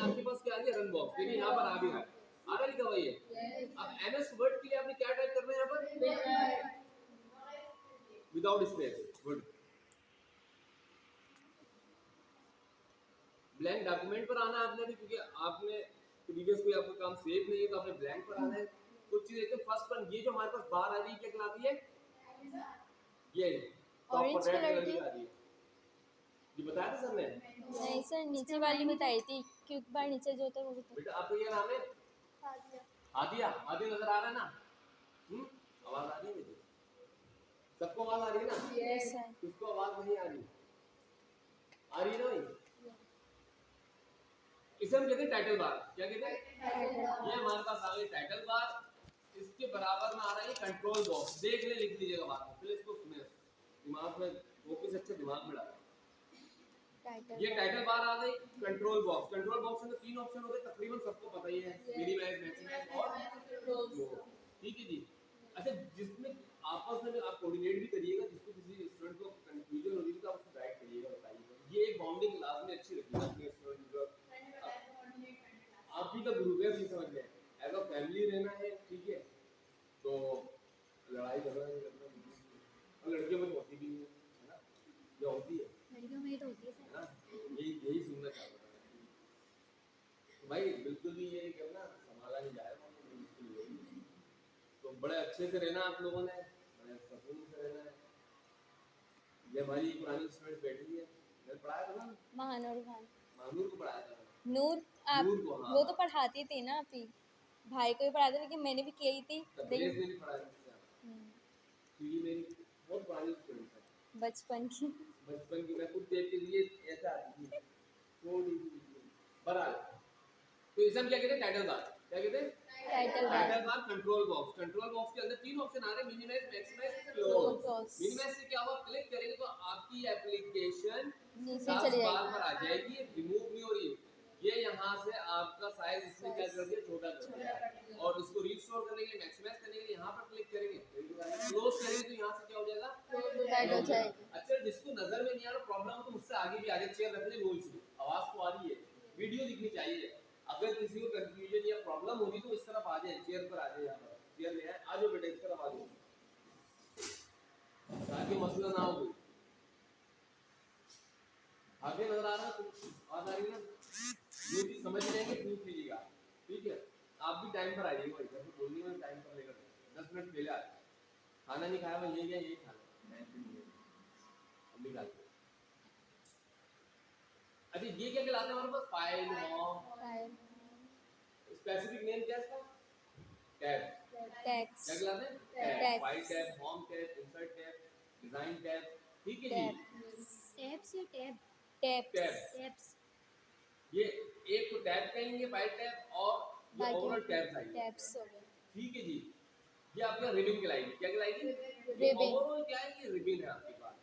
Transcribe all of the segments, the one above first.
आपके पास क्या आ गया रन बॉक्स, देखिए यहाँ पर आ भी रहा है, आ रहा लिखा हुआ ये। अब एमएस वर्ड के लिए आपने क्या टाइप करना है यहाँ पर, without space, good. Blank document पर आना है आपने भी, क्योंकि आपने प्रीवियस कोई आपका काम सेव नहीं है तो आपने ब्लैंक पर आना है। कुछ चीज देखते हैं, फर्स्ट वन ये जो हमारे पास बार आ रही है क्या कहलाती है, ये ऑरेंज कलर की। आ रही है, ये बताया था सर ने? नहीं सर, नीचे वाली बताई थी, क्योंकि बार नीचे जो होता है वो बताया। बेटा आपका ये नाम है आदिया, आदिया नजर आ रहा है ना? आवाज आ रही है मुझे, सबको आवाज आ रही है ना? Yes sir. किसको आवाज नहीं आ रही, आ रही है ना भाई? इसे हम कहते हैं टाइटल बार, क्या कहते हैं? ये हमारे पास आ गई टाइटल बार, इसके बराबर में आ रहा है कंट्रोल बॉक्स, देख ले लिख लीजिएगा बाद में, फिर इसको सुने दिमाग में, फोकस अच्छे दिमाग में डालें। ये टाइटल बार आ गई, कंट्रोल बॉक्स, कंट्रोल बॉक्स में तीन ऑप्शन होते हैं, तकरीबन सबको पता ही है, मिनिमाइज, मैक्सिमाइज और क्लोज, ठीक है जी। अच्छा, जिसमें आपस में आप कोऑर्डिनेट भी करिएगा, जिसको किसी स्टूडेंट को कंफ्यूजन हो रही है तो आप उसको गाइड करिएगा, बताइएगा। ये एक बाउंडिंग क्लास में अच्छी रखिएगा अपने स्टूडेंट को, आप ही का ग्रुप है, ये समझ लें, एज अ फैमिली रहना है, ठीक है? तो लड़ाई झगड़ा नहीं करना, और लड़कियों में तो होती भी नहीं है ना, जो होती है लड़कियों में तो होती है ना, यही सुनना चाहता था तो भाई, बिल्कुल भी ये करना संभाला नहीं जाएगा, बिल्कुल यही। तो बड़े अच्छे से रहना आप लोगों ने, बड़े सुकून से रहना है। ये हमारी पुरानी स्टूडेंट बैठी है, मैंने पढ़ाया था ना, महानूर खान, महानूर को पढ़ाया था, नूर आप, नूर को, हाँ वो तो पढ़ाती थी ना, आप ही भाई को भी पढ़ाते, लेकिन मैंने भी की थी, तबरेज़ में नहीं पढ़ाया था, क्योंकि मेरी बहुत पुरानी स्टूडेंट है, बचपन की। बचपन की, मैं खुद देख के लिए ऐसा आती थी थोड़ी सी बहरहाल। तो इसे हम क्या कहते हैं, टाइटल बार, क्या कहते हैं, title bar, control box, control box के अंदर तीन ऑप्शन आ रहे हैं, मिनिमाइज, मैक्सिमाइज, क्लोज। मिनिमाइज से क्या होगा, क्लिक करेंगे तो आपकी एप्लीकेशन नीचे चली बार जाएगी। पर आ जाएगी, रिमूव नहीं हो रही, ये यहाँ से आपका साइज इसने क्या कर दिया, छोटा कर दिया, और इसको रीस्टोर करने के लिए, मैक्सिमाइज करने के लिए यहाँ पर क्लिक करेंगे, क्लोज करेंगे तो यहाँ से क्या हो जाएगा, ऐड हो जाएगी। अच्छा, जिसको नजर में नहीं आ रहा प्रॉब्लम हो तो मुझसे आगे भी आगे चेयर रखने नो इशू, आवाज तो आ रही है, वीडियो दिखनी चाहिए। अगर किसी को कंफ्यूजन या प्रॉब्लम होगी तो इस तरफ आ जाए, चेयर पर आ जाए, यहाँ पर चेयर ले आए, आ जाओ बेटा, इस तरफ आ जाओ, ताकि मसला ना हो। आगे नजर आ रहा है, आवाज आ रही है ना? जो चीज समझ लेंगे पूछ लीजिएगा, ठीक है? आप भी टाइम पर आ जाइए भाई, जब बोलनी है टाइम पर लेकर 10 मिनट पहले आ, खाना नहीं खाया भाई, यही खाना हम भी खाते। अच्छा, ये क्या कहलाता है हमारे पास, फाइल, होम, स्पेसिफिक नेम क्या है इसका, टैब, टैक्स, क्या कहलाते हैं, tab, file tab, home tab, insert tab, design tab, ठीक है जी। टैब्स या टैब, टैब्स, ये एक तो टैब कहेंगे, फाइल टैब, और ये ओवरऑल टैब्स आएंगे, टैब्स हो गए, ठीक है जी। ये आपका रिबन कहलाएगी, क्या कहलाएगी, रिबन, ओवरऑल क्या है, ये रिबन है आपके पास,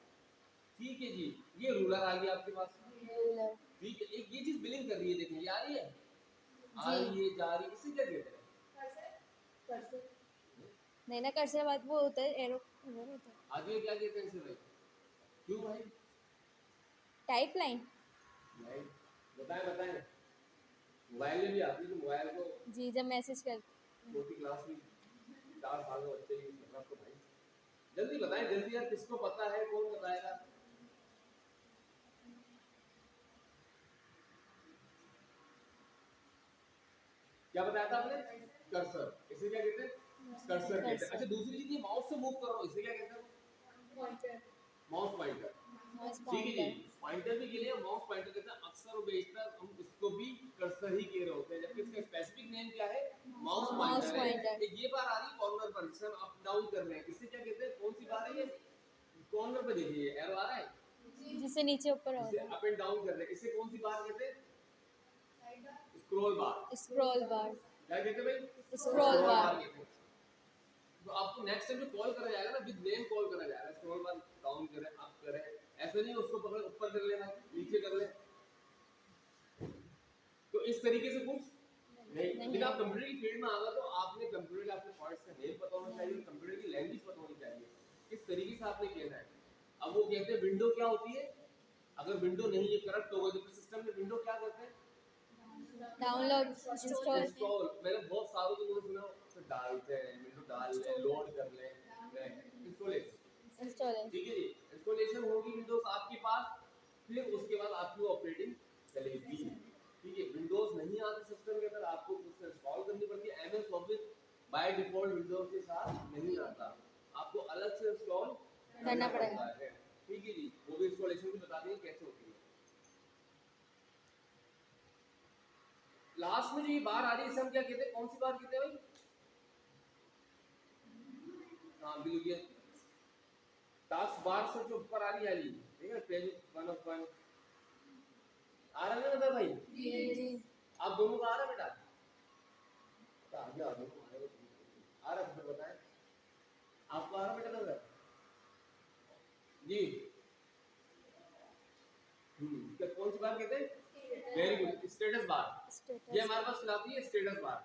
ठीक है जी। ये रूलर आ गया आपके पास, रूलर, ठीक है। एक ये चीज बिलिंग कर रही है, देखिए ये आ रही है, आ जी, रही है, जा रही है, इसे क्या कहते हैं, नहीं ना, कर्सर बाद वो होता है, एरो होता है, आगे क्या कहते हैं इसे भाई, क्यों भाई, टाइप लाइन, नहीं बताएं बताएं, मोबाइल में भी आती है, तो मोबाइल को जी, जब मैसेज कर, छोटी क्लास में 4 साल के बच्चे यूज कर रहा तो भाई जल्दी बताएं, जल्दी यार, किसको पता है, कौन बताएगा? क्या बताया था आपने, कर्सर, इसे क्या कहते हैं, कर्सर कहते हैं। अच्छा, दूसरी चीज ये माउस से मूव कर रहा हूं, इसे क्या कहते हैं, पॉइंटर, माउस पॉइंटर, ठीक है जी। पॉइंटर भी के लिए माउस पॉइंटर कहते हैं, अक्सर और बेशतर हम इसको भी कर्सर ही कह रहे होते हैं, जबकि इसका स्पेसिफिक नेम क्या है, माउस पॉइंटर है। एक ये बार आ रही है कॉर्नर पर, जिसे हम अप डाउन कर रहे हैं, इसे क्या कहते हैं, कौन सी बार है ये, कॉर्नर पर देखिए एरो आ रहा है, जिससे नीचे ऊपर हो इसे रहा अप एंड डाउन कर रहे हैं, इसे कौन सी बार कहते हैं, स्क्रॉल बार, है, स्क्रॉल बार, क्या कहते हैं भाई, स्क्रॉल बार, कहते हैं। तो आपको नेक्स्ट टाइम जो कॉल करा जाएगा ना, विद नेम कॉल करा जाएगा, स्क्रॉल बार डाउन करें, अप करें, ऐसे नहीं उसको पकड़ ऊपर कर लेना, नीचे कर ले, तो इस तरीके से कुछ नहीं। लेकिन आप कंप्यूटर की फील्ड में आ गए तो आपने कंप्यूटर के आपके पार्ट्स का नेम पता होना चाहिए, कंप्यूटर की लैंग्वेज पता होनी चाहिए, किस तरीके से आपने कहना है। अब वो कहते हैं विंडो क्या होती है, अगर विंडो नहीं ये करप्ट हो गई तो सिस्टम में विंडो क्या करते हैं, डाउनलोड इंस्टॉल इंस्टॉल, मैंने बहुत सारों को मुझे सुना तो डालते हैं, विंडो डाल लें, लोड कर लें, इंस्टॉलेशन। इंस्टॉल ठीक है जी, इंस्टॉलेशन होगी विंडोज आपके पास, फिर उसके बाद आपकी ऑपरेटिंग चलेगी। ठीक है, विंडोज नहीं आते सिस्टम के अंदर, आपको कुछ इंस्टॉल करनी पड़ती है। MS office by default Windows के साथ नहीं आता, आपको अलग से इंस्टॉल करना पड़ेगा। है। ठीक है जी, वो भी इंस्टॉलेशन भी बता देंगे कैसे होती है। लास्ट में जो ये बार आ रही है इसे हम क्या कहते हैं, कौन सी बार कहते हैं भाई? हाँ बिल्कुल, ये टास्क बार से जो ऊपर आ रही है, ठीक है, पेज 1 ऑफ 1 आ रहा है ना भाई? जी आप दोनों का आ रहा है बेटा? आ गया, आ रहा है, फिर बताएं आपको आ रहा बेटा नजर? जी क्या कौन सी बार कहते हैं? Very good, status bar. ये हमारे पास खिलाती है स्टेटस बार।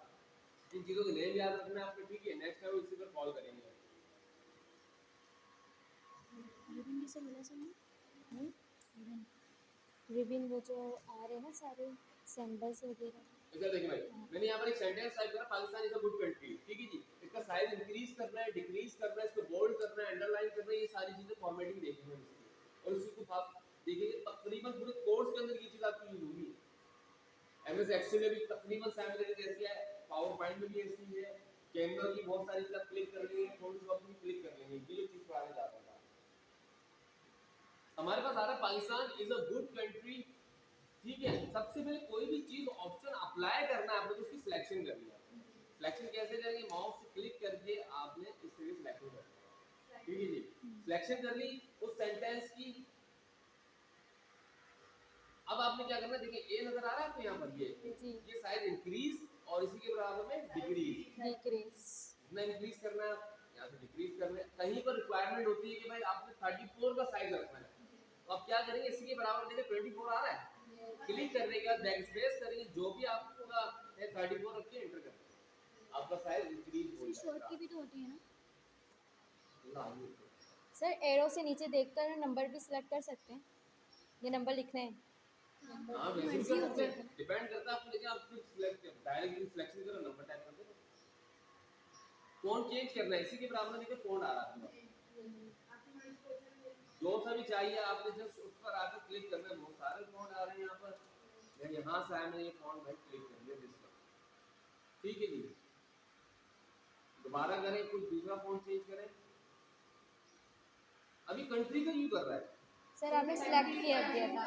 इन चीजों के नेम याद रखना है आपको, ठीक है? नेक्स्ट टाइम इसी पर कॉल करेंगे। रिबिन वो जो आ रहे हैं ना सारे सिंबल्स वगैरह। इधर देखिए भाई, मैंने यहाँ पर एक सेंटेंस टाइप करा, Pakistan is a good country. ठीक है जी, इसका साइज इंक्रीज करना है, डिक्रीज करना है, इसको बोल्ड करना है, अंडरलाइन करना है, ये सारी चीजें फॉर्मेटिंग देखनी है इसकी। और उसी को आप देखेंगे तकरीबन पूरे कोर्स के अंदर ये चीज आपकी यूज होगी। एमएस एक्सेल में भी तकरीबन सिमिलर जैसी है, पावर पॉइंट में भी ऐसी है, कैनवा की बहुत सारी चीजें क्लिक कर लेंगे, फोटोशॉप में क्लिक कर लेंगे, ये चीज पर आगे जाता था। हमारे पास आ रहा है Pakistan is a good country. ठीक है, सबसे पहले कोई भी चीज ऑप्शन अप्लाई करना है आपने तो उसकी सिलेक्शन करनी है। सिलेक्शन कैसे करेंगे? माउस से क्लिक करके आपने इस तरह सिलेक्शन करना है। ठीक है जी, सिलेक्शन कर ली उस सेंटेंस की। अब आपने क्या करना है, देखिए ए नजर आ रहा है आपको यहाँ पर, ये साइज इंक्रीज और इसी के बराबर में डिक्रीज। इतना इंक्रीज करना है, यहाँ से डिक्रीज करना है। कहीं पर रिक्वायरमेंट होती है कि भाई आपने 34 का साइज रखना है, तो आप क्या करेंगे, इसी के बराबर देखिए 24 आ रहा है, क्लिक करने के बाद बैक स्पेस करेंगे, जो भी आपका 34 रखिए, एंटर करेंगे, आपका साइज इंक्रीज हो जाएगा। शॉर्ट की भी तो होती है ना ना सर? एरो से नीचे देखकर नंबर भी सिलेक्ट कर सकते हैं, ये नंबर लिखने हैं। हाँ वैसे भी कर सकते हैं, डिपेंड करता है आपको, लेकिन आप सिलेक्ट डायरेक्टली सिलेक्शन करो, नंबर टाइप कर दो, फ़ॉन्ट चेंज करना है, इसी के बराबर देखिए फ़ॉन्ट आ रहा है, जो सा भी चाहिए आपने जस्ट उस पर आकर क्लिक करना है। बहुत सारे फ़ॉन्ट आ रहे हैं यहाँ पर, मैं यहाँ से आया, मैंने ये फ़ॉन्ट भाई क्लिक कर लिया जिस पर। ठीक है जी, दोबारा करें, कुछ दूसरा फ़ॉन्ट चेंज करें। अभी कंट्री का यूज कर रहा है सर, आपने सिलेक्ट किया दिया था।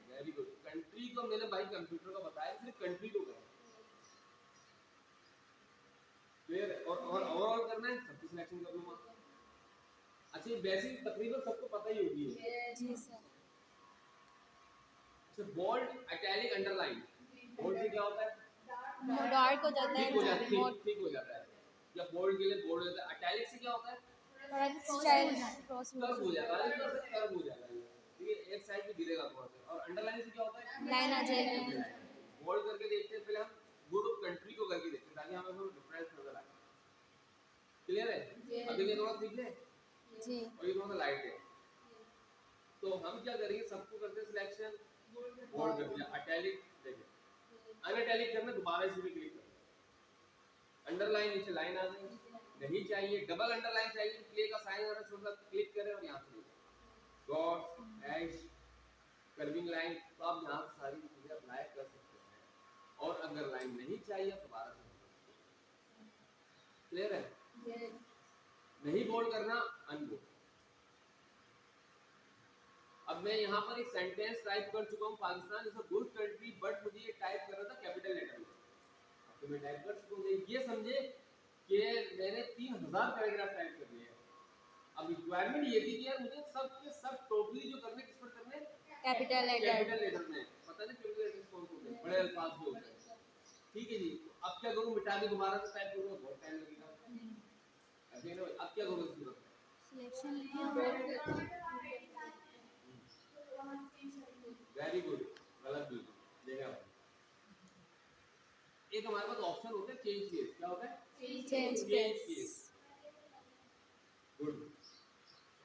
वेरी गुड, कंट्री को मैंने भाई कंप्यूटर का बताया, सिर्फ कंट्री को करें, क्लियर है? और ओवरऑल करना है, सब कुछ सिलेक्शन कर लूंगा। अच्छा, ये बेसिक तकरीबन सबको पता ही होगी। जी सर। अच्छा, बोल्ड, इटैलिक, अंडरलाइन, बोल्ड से क्या होता है? डार्क हो जाता ठीक हो जाता है, है, ठीक हो जाता है, या बोल्ड के लिए बोल्ड होता है। इटैलिक से क्या होता है? थोड़ा स्टाइल क्रॉस कर्व हो जाता है, इधर से कर्व हो जाता है, ठीक है, एक साइड पे गिरेगा थोड़ा सा। और अंडरलाइन से क्या होता है? लाइन आ जाएगी। बोल्ड करके देखते हैं, पहले हम गुड ऑफ कंट्री को करके देखते हैं ताकि हमें थोड़ा डिफरेंस नजर आए। क्लियर है? अभी ये थोड़ा ठीक है जी, और ये थोड़ा लाइट है, तो हम क्या करेंगे, सबको करते हैं सिलेक्शन, बोल्ड कर दिया, इटैलिक देखिए, अनइटैलिक करना, दोबारा इसी पे क्लिक करना, अंडरलाइन, नीचे लाइन आ गई, नहीं चाहिए, डबल अंडरलाइन चाहिए, प्ले का साइन आ रहा है, छोटा सा क्लिक करें और यहाँ से डॉट्स, हैश, कर्विंग लाइन, तो आप यहाँ से सारी चीजें अप्लाई कर सकते हैं। और अगर लाइन नहीं चाहिए तो दोबारा से, क्लियर है? नहीं बोल्ड करना, अनबोल्ड। अब मैं यहाँ पर एक सेंटेंस टाइप कर चुका हूँ, Pakistan is a good country, but मुझे ये टाइप करना था कैपिटल लेटर में, तो मैं टाइप कर चुका हूँ। ये समझे कि मैंने 3000 पैराग्राफ टाइप कर लिए। अब रिक्वायरमेंट ये थी कि यार मुझे सब के सब टोटली जो करने, किस पर करने? कैपिटल कैपिटल लेटर में। पता नहीं कैपिटल लेटर कौन से होते हैं, बड़े अल्फाज जो होते हैं। ठीक है जी, अब क्या करूँ, मिटा के दोबारा से टाइप करूँगा, बहुत टाइम लगेगा। ऐसे ना, अब क्या करूँ इसमें? वेरी गुड, गलत बिल्कुल, देखा भाई। एक हमारे पास ऑप्शन होता है चेंज केस, क्या होता है? Change case. गुड,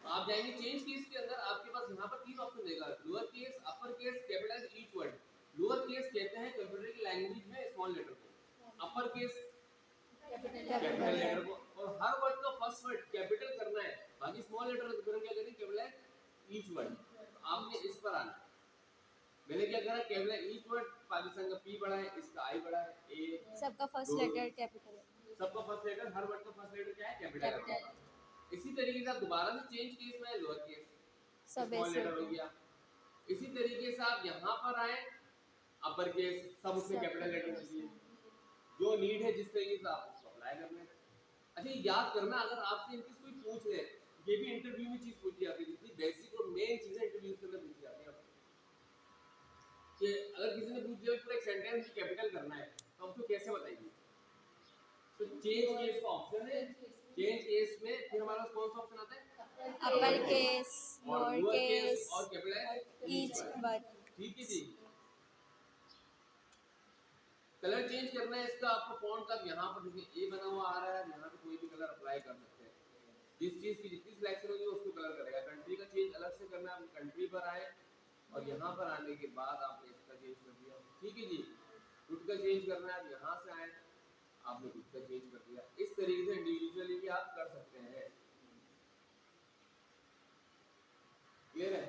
आप जाएंगे चेंज केस के अंदर, आपके पास यहाँ पर 3 ऑप्शन देगा, lower case, upper case, capitalise each word. Lower case कहते हैं कंप्यूटर की लैंग्वेज में स्मॉल लेटर को, upper case capital capital letter को, और हर वर्ड का फर्स्ट वर्ड कैपिटल करना है, बाकी स्मॉल लेटर को क्या करेंगे कैपिटल ईच वर्ड। तो आपने इस पर आना, मैंने क्या करा कैपिटल ईच वर्ड, पाकिस्तान का पी बड़ा है, इसका आई बड़ा है, ए सबका फर्स्ट लेटर कैपिटल है। सबका फर्स्ट लेटर, हर वर्ड का फर्स्ट लेटर क्या है कैपिटल है। इसी तरीके से आप दोबारा से चेंज केस में लोअर केस सब स्मॉल ऐसे लेटर हो गया। इसी तरीके से आप यहाँ पर आए अपर केस सब उसमें कैपिटल लेटर कर दिए, जो नीड है जिस तरीके से आप उसको अप्लाई कर लें। अच्छा याद करना, अगर आपसे इनकी कोई पूछ ले, ये भी इंटरव्यू में चीज पूछी जाती है, जितनी बेसिक और मेन चीजें इंटरव्यू के अंदर पूछी जाती है कि अगर किसी ने पूछ दिया पूरा एक सेंटेंस कैपिटल करना है तो आपको कैसे बताइए। तो चेंज केस का ऑप्शन है, चेंज केस में फिर हमारे पास कौन सा ऑप्शन आता है अपर केस, और लोअर लोअर केस केस, और कैपिटल ईच वर्ड। ठीक है जी। कलर चेंज करना है इसका, आपको फॉन्ट का यहाँ पर देखिए ए बना हुआ आ रहा है, यहाँ पे कोई भी कलर अप्लाई कर सकते हैं, जिस चीज की जितनी सिलेक्शन होगी उसको कलर करेगा। कंट्री का चेंज अलग से करना है, आप कंट्री पर आए और यहाँ पर आने के बाद आपने इसका चेंज कर दिया, ठीक है जी। गुड का चेंज करना है, आप यहाँ से आए आपने गुड का चेंज कर दिया। इस तरीके से इंडिविजुअली भी आप कर सकते हैं। क्लियर है?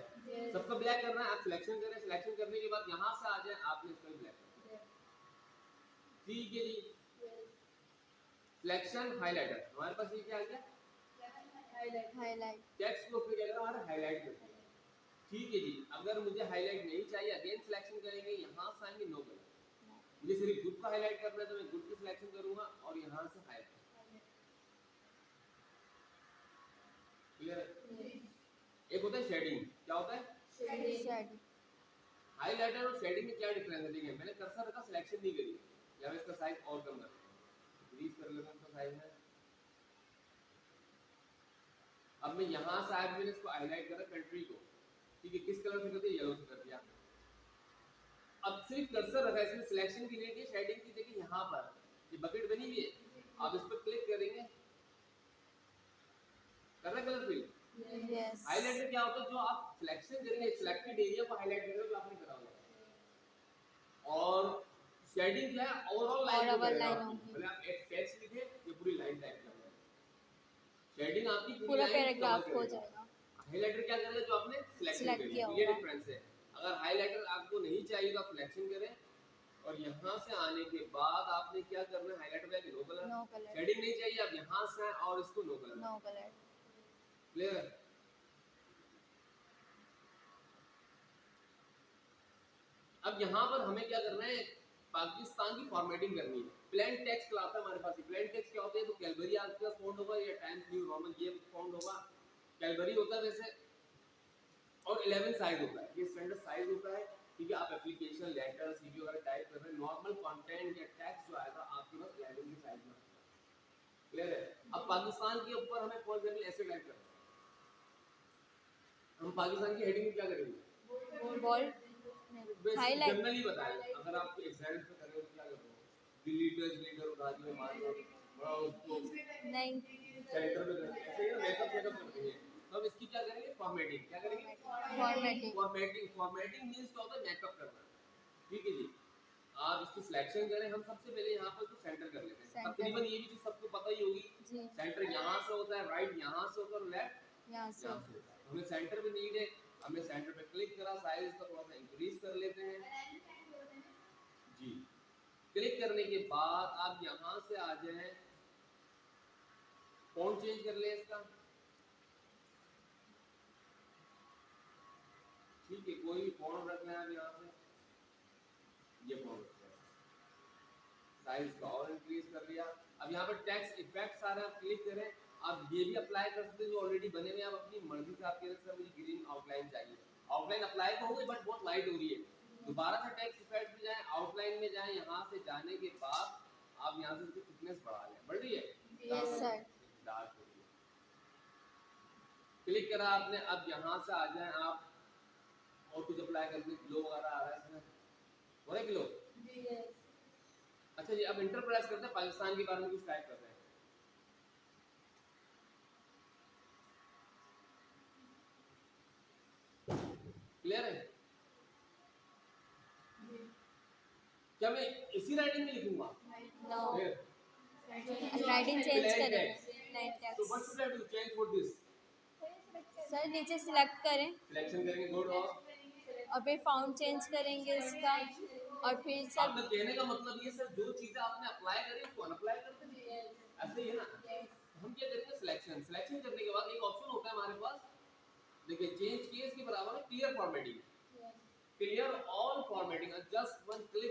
सबका ब्लैक करना है, आप सिलेक्शन करें, सिलेक्शन करने के बाद यहाँ से आ जाए आपने इसका ब्लैक कर दिया, ठीक है जी। सिलेक्शन हाइलाइटर, हमारे पास ये क्या आ गया हाईलाइट। टेक्स्ट को क्या करा हमारा हाइलाइट कर दिया, ठीक है जी। अगर मुझे हाइलाइट नहीं चाहिए, अगेन सिलेक्शन करेंगे, यहाँ से आएंगे नो कलर, मुझे सिर्फ गुड का हाइलाइट करना है तो मैं गुड की सिलेक्शन करूंगा और यहाँ से हाइलाइट। क्लियर है? एक होता है शेडिंग, क्या होता है शेड। हाइलाइटर और शेडिंग में क्या डिफरेंस है? देखिए मैंने कर्सर का सिलेक्शन नहीं करी, या मैं इसका साइज और कम कर इंक्रीज कर लेता हूं इसका साइज में। अब मैं यहाँ से आया, मैंने इसको हाईलाइट करा कंट्री को, ठीक है, किस कलर से कर दिया? येलो से कर दिया। अब सिर्फ कर्सर रखा है, इसमें सिलेक्शन की नहीं की, शेडिंग की। देखिए यहाँ पर ये बकेट बनी हुई है, आप इस पर क्लिक करेंगे, करना कलर फिल। यस। हाइलाइटर क्या होता है? जो आप सिलेक्शन करेंगे, सिलेक्टेड एरिया को हाईलाइट करेंगे जो आपने करा हुआ, और शेडिंग क्या है? ओवरऑल लाइन को करेगा। मतलब आप एक टेक्स्ट लिखे, ये पूरी लाइन टाइप करना है, शेडिंग आपकी पूरी लाइन पैराग्राफ हो जाएगा। हाइलाइटर क्या करेगा? जो आपने सिलेक्शन करी है, ये डिफरेंस है। अगर हाइलाइटर आपको नहीं चाहिए तो आप सिलेक्शन करें, और यहाँ से आने के बाद आपने क्या करना है? हाइलाइटर का नो कलर, शेडिंग नहीं चाहिए, आप यहाँ से और इसको नो कलर। क्लियर? अब यहाँ पर हमें क्या करना है? पाकिस्तान की फॉर्मेटिंग करनी है। प्लेन टेक्स्ट लाता है हमारे पास। प्लेन टेक्स्ट क्या होता है? तो कैलबरी आपके पास फॉन्ट होगा या टाइम्स न्यू रोमन ये फॉन्ट होगा, कैलबरी होता है वैसे, और 11 साइज होता है, ये स्टैंडर्ड साइज होता है, ठीक है। आप एप्लीकेशन लेटर सीवी वगैरह टाइप कर रहे हैं, नॉर्मल कंटेंट या टेक्स्ट जो आएगा आपके पास 11 के साइज में। क्लियर है? अब पाकिस्तान के ऊपर हमें फॉर एग्जांपल ऐसे टाइप करना है, हम पाकिस्तान की हेडिंग क्या करेंगे? Bold highlight. जनरली बताएं, अगर आप एग्जाम पे कर रहे हो तो क्या करोगे? डिलीटर उठा दिए, मान लो बड़ा उसको नहीं, सेंटर में करते हैं, ऐसे ही ना मेकअप सेटअप करते हैं। तो हम इसकी क्या करेंगे? फॉर्मेटिंग। क्या करेंगे? फॉर्मेटिंग मींस क्या होता है? मेकअप करना, ठीक है जी। आप इसकी सिलेक्शन करें, हम सबसे पहले यहाँ पर इसको सेंटर कर लेते हैं। तकरीबन ये भी चीज सबको पता ही होगी, सेंटर यहाँ से होता है, राइट यहाँ से होता है और लेफ्ट यहाँ से होता है। हमें सेंटर में नीड है, हमने सेंटर पे क्लिक करा, साइज इसका थोड़ा सा इंक्रीज कर लेते हैं जी। क्लिक करने के बाद आप यहाँ से आ जाएं, फॉन्ट चेंज कर ले इसका, ठीक है, कोई भी फॉन्ट रख लें आप यहाँ से, ये फॉन्ट रख लें, साइज का और इंक्रीज कर लिया। अब यहाँ पर टेक्स्ट इफेक्ट्स आ रहे हैं, आप क्लिक करें, आप ये भी अप्लाई कर सकते हैं जो ऑलरेडी बने हुए हैं, आप अपनी मर्जी से आप कह सकते हैं मुझे ग्रीन आउटलाइन चाहिए, आउटलाइन अप्लाई तो हो गई बट बहुत लाइट हो रही है, दोबारा से टेक्स्ट इफेक्ट में जाएं, आउटलाइन में जाएं, यहाँ से जाने के बाद आप यहाँ से इसकी थिकनेस बढ़ा लें, बढ़ रही है? Yes sir. डार्क हो रही है, क्लिक करा आपने। अब यहाँ से आ जाएं आप, और कुछ अप्लाई करके ग्लो वगैरह आ रहा है इसमें, हो रहा है ग्लो? अच्छा जी, अब इंटर प्रेस करते हैं, पाकिस्तान के बारे में कुछ टाइप करते हैं। क्लियर है? क्या मैं इसी राइटिंग में लिखूंगा? नो, फिर राइटिंग चेंज Plain करेंगे। text. Plain So what should text. I do? Change for this. Sir नीचे सिलेक्ट करें Selection करेंगे गुड और फिर फाउंड चेंज करेंगे इसका, और फिर सर आपका कहने का मतलब ये सर जो चीजें आपने अप्लाई करी उसको अनअप्लाई कर देंगे, ऐसे ही है ना? हम क्या करेंगे? सिलेक्शन करने के बाद एक ऑप्शन होता है हमारे पास, देखिए चेंज केस के बराबर है clear formatting, clear all formatting, just one click